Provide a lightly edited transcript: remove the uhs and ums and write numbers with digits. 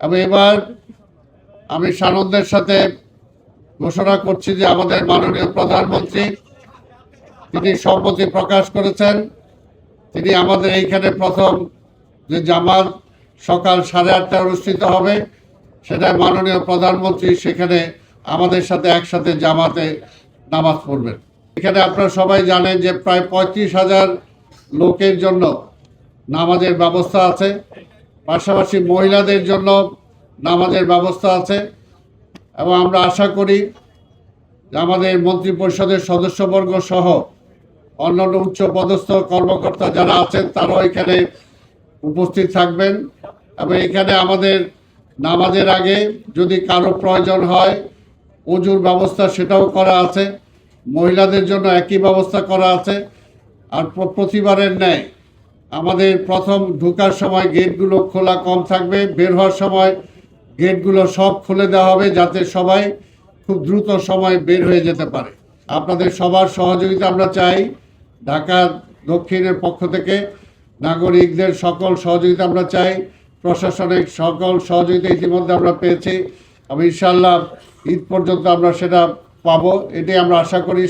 এবং এবার আমি সানন্দের সাথে ঘোষণা করছি যে আমাদের মাননীয় প্রধানমন্ত্রী তিনি সম্মতি প্রকাশ করেছেন। তিনি আমাদের এইখানে প্রথম যে জামাত সকাল 8:30টায় অনুষ্ঠিত হবে, সেটা মাননীয় প্রধানমন্ত্রী সেখানে আমাদের সাথে একসাথে জামাতে নামাজ পড়বেন। এখানে আপনারা সবাই জানেন যে প্রায় 35,000 লোকের জন্য নামাজের ব্যবস্থা আছে, পাশাপাশি মহিলাদের জন্য নামাজের ব্যবস্থা আছে। এবং আমরা আশা করি যে আমাদের মন্ত্রিপরিষদের সদস্যবর্গ সহ অন্যান্য উচ্চপদস্থ কর্মকর্তা যারা আছেন তারাও এখানে উপস্থিত থাকবেন। এবং এখানে আমাদের নামাজের আগে যদি কারো প্রয়োজন হয় ওযুর ব্যবস্থা সেটাও করা আছে, মহিলাদের জন্য একই ব্যবস্থা করা আছে। আর প্রতিবারের ন্যায় আমাদের প্রথম ঢোকার সময় গেটগুলো খোলা কম থাকবে, বের হওয়ার সময় গেটগুলো সব খুলে দেওয়া হবে যাতে সবাই খুব দ্রুত সময় বের হয়ে যেতে পারে। আপনাদের সবার সহযোগিতা আমরা চাই। ঢাকা দক্ষিণের পক্ষ থেকে নাগরিকদের সকল সহযোগিতা আমরা চাই, প্রশাসনিক সকল সহযোগিতা ইতিমধ্যে আমরা পেয়েছি এবং ইনশাআল্লাহ ঈদ পর্যন্ত আমরা সেটা পাবো, এটাই আমরা আশা করি।